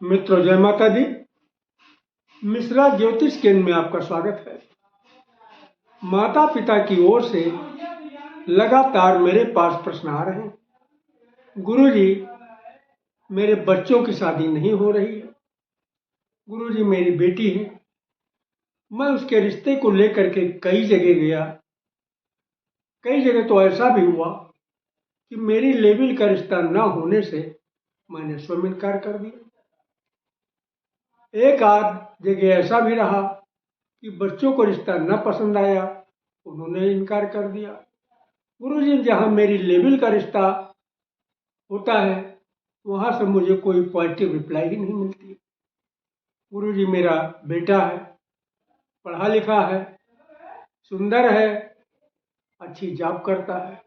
मित्रों, जय माता दी। मिश्रा ज्योतिष केंद्र में आपका स्वागत है। माता पिता की ओर से लगातार मेरे पास प्रश्न आ रहे हैं। गुरुजी, मेरे बच्चों की शादी नहीं हो रही है। गुरुजी, मेरी बेटी है, मैं उसके रिश्ते को लेकर के कई जगह गया। कई जगह तो ऐसा भी हुआ कि मेरी लेवल का रिश्ता न होने से मैंने स्वयं इनकार कर दिया। एक आध जगह ऐसा भी रहा कि बच्चों को रिश्ता न पसंद आया, उन्होंने इनकार कर दिया। गुरुजी, जहाँ मेरी लेवल का रिश्ता होता है वहाँ से मुझे कोई पॉजिटिव रिप्लाई ही नहीं मिलती। गुरुजी, मेरा बेटा है, पढ़ा लिखा है, सुंदर है, अच्छी जॉब करता है,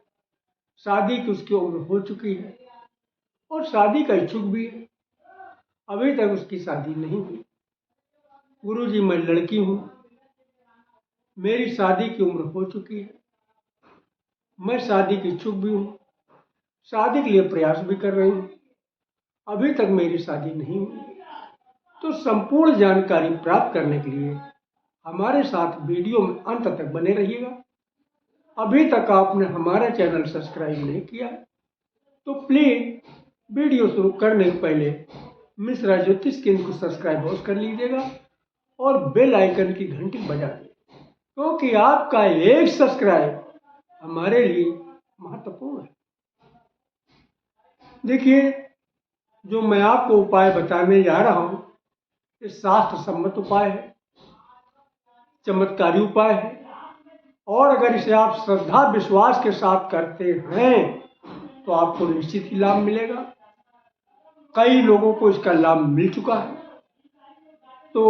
शादी की उसकी उम्र हो चुकी है और शादी का इच्छुक भी है। अभी तक उसकी शादी नहीं हुई। गुरुजी, मैं लड़की हूँ, मेरी शादी की उम्र हो चुकी है, मैं शादी की इच्छुक भी हूँ, शादी के लिए प्रयास भी कर रही हूँ, अभी तक मेरी शादी नहीं हुई। तो संपूर्ण जानकारी प्राप्त करने के लिए हमारे साथ वीडियो में अंत तक बने रहिएगा। अभी तक आपने हमारा चैनल सब्सक्राइब नहीं किया तो प्लीज वीडियो शुरू करने से पहले मिश्रा ज्योतिष केंद्र को सब्सक्राइब अवश्य कर लीजिएगा और बेल आइकन की घंटी बजा दीजिए, क्योंकि आपका एक सब्सक्राइब हमारे लिए महत्वपूर्ण है। देखिए, जो मैं आपको उपाय बताने जा रहा हूँ ये शास्त्र सम्मत उपाय है, चमत्कारी उपाय है, और अगर इसे आप श्रद्धा विश्वास के साथ करते हैं तो आपको निश्चित ही लाभ मिलेगा। कई लोगों को इसका लाभ मिल चुका है। तो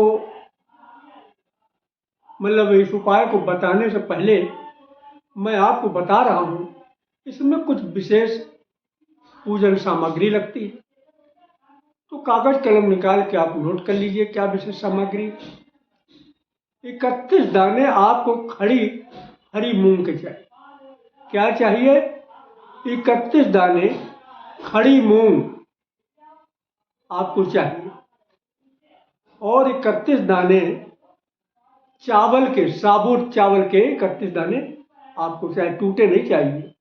मतलब इस उपाय को बताने से पहले मैं आपको बता रहा हूँ, इसमें कुछ विशेष पूजन सामग्री लगती है। तो कागज कलम निकाल के आप नोट कर लीजिए क्या विशेष सामग्री। 31 दाने आपको खड़ी हरी मूंग के चाहिए। क्या चाहिए? 31 दाने खड़ी मूंग आपको चाहिए और 31 दाने चावल के, साबुत चावल के 31 दाने आपको चाहिए, टूटे नहीं चाहिए।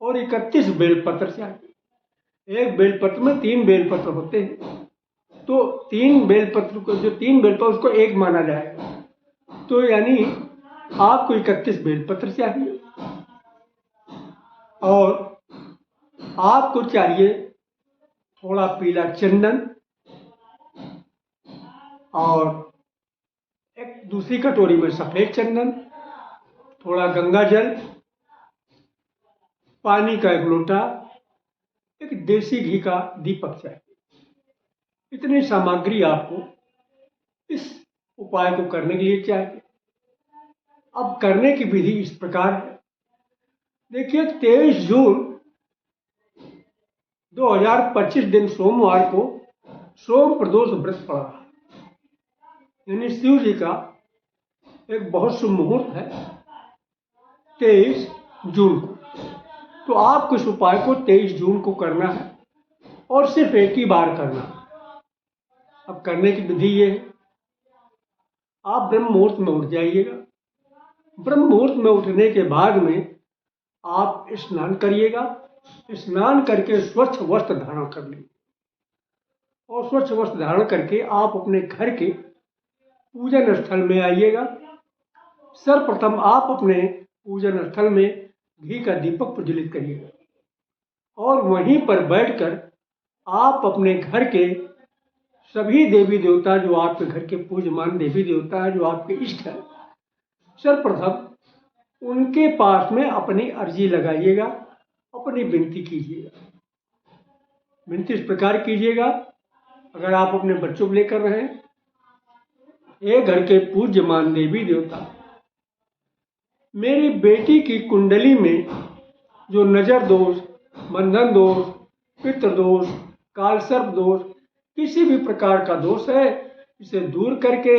और 31 बेलपत्र चाहिए। एक बेलपत्र में 3 बेलपत्र होते हैं, तो 3 बेलपत्र को, जो 3 बेलपत्र उसको एक माना जाएगा, तो यानी आपको 31 बेलपत्र चाहिए। और आपको चाहिए थोड़ा पीला चंदन और एक दूसरी कटोरी में सफेद चंदन, थोड़ा गंगा जल, पानी का 1 लोटा, एक देसी घी का दीपक चाहिए। इतनी सामग्री आपको इस उपाय को करने के लिए चाहिए। अब करने की विधि इस प्रकार है। देखिए, 23 जून 2025 दिन सोमवार को सोम प्रदोष व्रत पड़ा है, यानी शिव जी का एक बहुत शुभ मुहूर्त है 23 जून को। तो आपको इस उपाय को 23 जून को करना है और सिर्फ एक ही बार करना है। अब करने की विधि ये है, आप ब्रह्म मुहूर्त में उठ जाइएगा। ब्रह्म मुहूर्त में उठने के बाद में आप स्नान करिएगा। स्नान करके स्वच्छ वस्त्र धारण कर लीजिए और स्वच्छ वस्त्र धारण करके आप अपने घर के पूजन स्थल में आइएगा। सर्वप्रथम आप अपने पूजन स्थल में घी का दीपक प्रज्वलित करिएगा और वहीं पर बैठकर आप अपने घर के सभी देवी देवता, जो आपके घर के पूज्यमान देवी देवता है, जो आपके इष्ट है, सर्वप्रथम उनके पास में अपनी अर्जी लगाइएगा, अपनी विनती कीजिएगा। विनती इस प्रकार कीजिएगा, अगर आप अपने बच्चों को लेकर रहे, ये घर के पूज्यमान देवी देवता, मेरी बेटी की कुंडली में जो नजर दोष, बंधन दोष, पितृ दोष, कालसर्प दोष, किसी भी प्रकार का दोष है, इसे दूर करके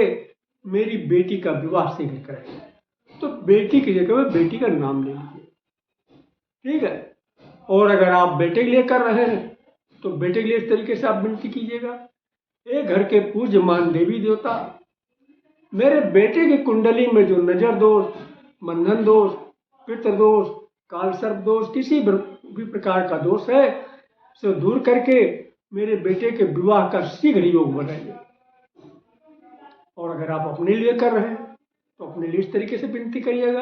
मेरी बेटी का विवाह शीघ्र करें। तो बेटी की जगह में बेटी का नाम ले लीजिए, ठीक है। और अगर आप बेटे के लिए कर रहे हैं तो बेटे के लिए इस तरीके से आप विनती कीजिएगा, हे घर के पूज्यमान देवी देवता, मेरे बेटे की कुंडली में जो नजर दोष, बंधन दोष, पितृदोष, काल सर्प दोष, किसी भी प्रकार का दोष है, उसे दूर करके मेरे बेटे के विवाह का शीघ्र योग बनाइए। और अगर आप अपने लिए कर रहे हैं तो अपने लिए इस तरीके से विनती करिएगा,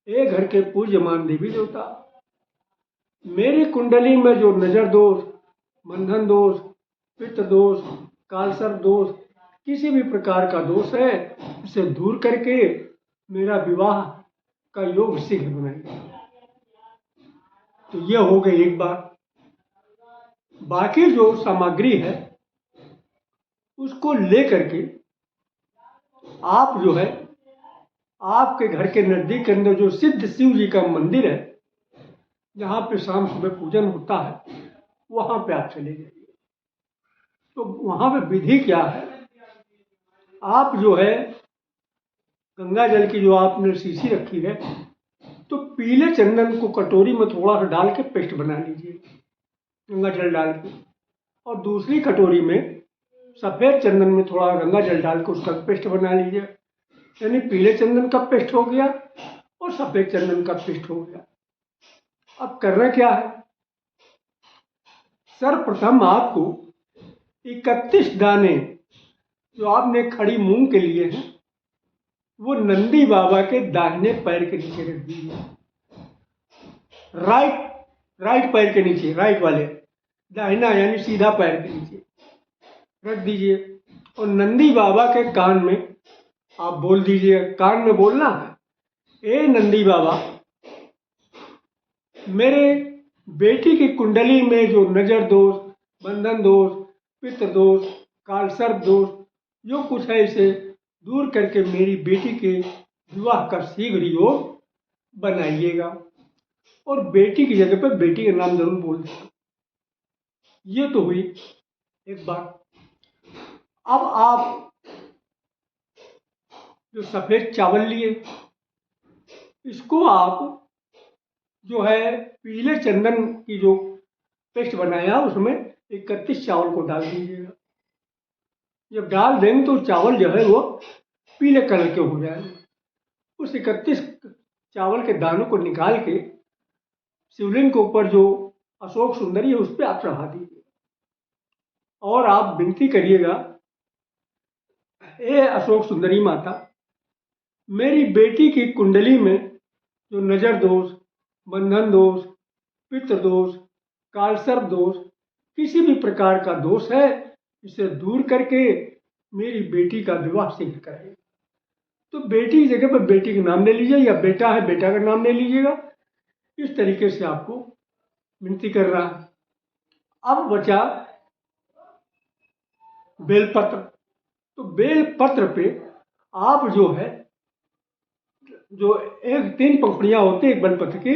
हे घर के पूज्यमान देवी देवता, मेरी कुंडली में जो नजर दोष, बंधन दोष, पितृदोष, काल सर्प दोष, किसी भी प्रकार का दोष है, उसे दूर करके मेरा विवाह का योग शीघ्र बनाइए। तो यह हो गई एक बात। बाकी जो सामग्री है उसको लेकर के आप जो है आपके घर के नजदीक के अंदर जो सिद्ध शिव जी का मंदिर है, जहाँ पे शाम सुबह पूजन होता है, वहाँ पे आप चले जाइए। तो वहाँ पे विधि क्या है, आप जो है गंगा जल की जो आपने शीशी रखी है, तो पीले चंदन को कटोरी में थोड़ा सा डाल के पेस्ट बना लीजिए, गंगा जल डाल के, और दूसरी कटोरी में सफ़ेद चंदन में थोड़ा गंगा जल डाल के उसका पेस्ट बना लीजिए। यानी पीले चंदन का पेस्ट हो गया और सफ़ेद चंदन का पेस्ट हो गया। अब करना क्या है, सर्वप्रथम आपको 31 दाने जो आपने खड़ी मूंग के लिए हैं, वो नंदी बाबा के दाहिने पैर के नीचे रख दीजिए। राइट पैर के नीचे, राइट वाले, दाहिना यानी सीधा पैर के नीचे रख दीजिए। और नंदी बाबा के कान में आप बोल दीजिए, कान में बोलना है, ए नंदी बाबा, मेरे बेटी की कुंडली में जो नजर दोष, बंधन दोष, पितृ दोष, काल सर्प दोष जो कुछ है, इसे दूर करके मेरी बेटी के विवाह का शीघ्र योग बनाइएगा। और बेटी की जगह पर बेटी का नाम जरूर बोल देगा। ये तो हुई एक बात। अब आप जो सफ़ेद चावल लिए, इसको आप जो है पीले चंदन की जो पेस्ट बनाया उसमें 31 चावल को डाल दीजिएगा। जब डाल देंगे तो चावल जो है वो पीले कलर के हो जाएंगे। उस 31 चावल के दानों को निकाल के शिवलिंग के ऊपर जो अशोक सुंदरी है उस पर आप चढ़ा दीजिए और आप विनती करिएगा, ए अशोक सुंदरी माता, मेरी बेटी की कुंडली में जो नजर दोष, बंधन दोष, पितृ दोष, काल सर्प दोष, किसी भी प्रकार का दोष है, इसे दूर करके मेरी बेटी का विवाह शीघ्र कराइए। तो बेटी की जगह पर बेटी का नाम ले लीजिए, या बेटा है बेटा का नाम ले लीजिएगा। इस तरीके से आपको विनती कर रहा है। अब बचा बेलपत्र। तो बेलपत्र पे आप जो है, जो एक 3 पंखुड़ियाँ होती है एक बेलपत्र की,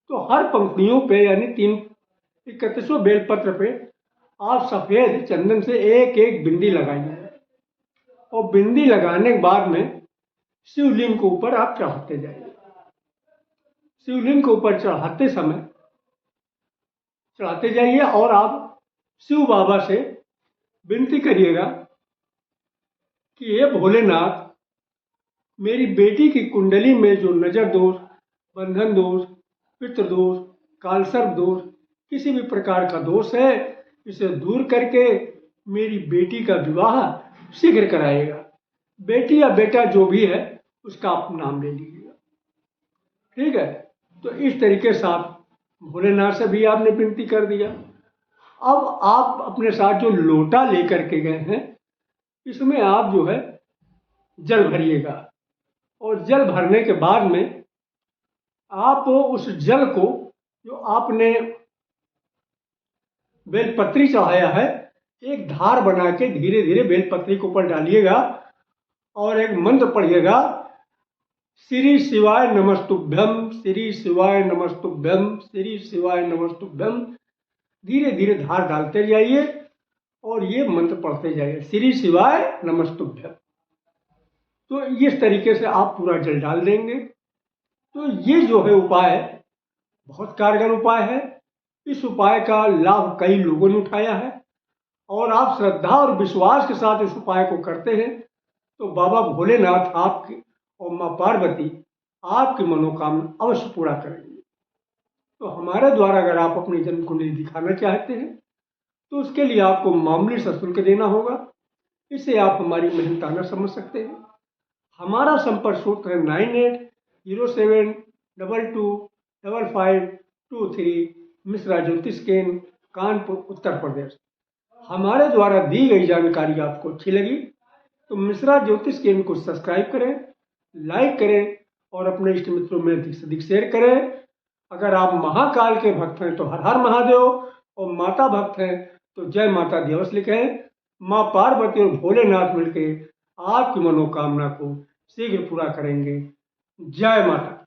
तो हर पंखुड़ियों पे यानी 31 बेलपत्र पे आप सफ़ेद चंदन से एक एक बिंदी लगाइए। और बिंदी लगाने के बाद में शिवलिंग के ऊपर आप चढ़ाते जाइए। शिवलिंग के ऊपर चढ़ाते जाइए और आप शिव बाबा से विनती करिएगा कि हे भोलेनाथ, मेरी बेटी की कुंडली में जो नजर दोष, बंधन दोष, पितृ दोष, काल सर्प दोष, किसी भी प्रकार का दोष है, इसे दूर करके मेरी बेटी का विवाह शीघ्र कराइएगा। बेटी या बेटा जो भी है उसका आप नाम ले लीजिएगा। ठीक है। तो इस तरीके से आप भोलेनाथ से भी आपने विनती कर दिया। अब आप अपने साथ जो लोटा लेकर के गए हैं, इसमें आप जो है जल भरिएगा। और जल भरने के बाद में आप उस जल को, जो आपने बेलपत्री चढ़ाया है, एक धार बना के धीरे धीरे बेलपत्री के ऊपर डालिएगा और एक मंत्र पढ़िएगा, श्री शिवाय नमस्तुभ्यम, श्री शिवाय नमस्तुभ्यम, श्री शिवाय नमस्तुभ्यम। धीरे धीरे धार डालते जाइए और ये मंत्र पढ़ते जाइए, श्री शिवाय नमस्तुभ्यम। तो इस तरीके से आप पूरा जल डाल देंगे। तो ये जो है उपाय बहुत कारगर उपाय है। इस उपाय का लाभ कई लोगों ने उठाया है और आप श्रद्धा और विश्वास के साथ इस उपाय को करते हैं तो बाबा भोलेनाथ आपकी और माँ पार्वती आपकी मनोकामना अवश्य पूरा करेंगे। तो हमारे द्वारा अगर आप अपनी जन्म कुंडली दिखाना चाहते हैं तो उसके लिए आपको मामूली सा शुल्क देना होगा। इसे आप हमारी मेहनताना समझ सकते हैं। हमारा संपर्क सूत्र है 9807225523, मिश्रा ज्योतिष केंद्र, कानपुर, उत्तर प्रदेश। हमारे द्वारा दी गई जानकारी आपको अच्छी लगी तो मिश्रा ज्योतिष केंद्र को सब्सक्राइब करें, लाइक करें और अपने इष्ट मित्रों में अधिक से अधिक शेयर करें। अगर आप महाकाल के भक्त हैं तो हर हर महादेव और माता भक्त हैं तो जय माता दी अवश्य लिखें। माँ पार्वती और भोलेनाथ मिलकर आपकी मनोकामना को शीघ्र पूरा करेंगे। जय माता।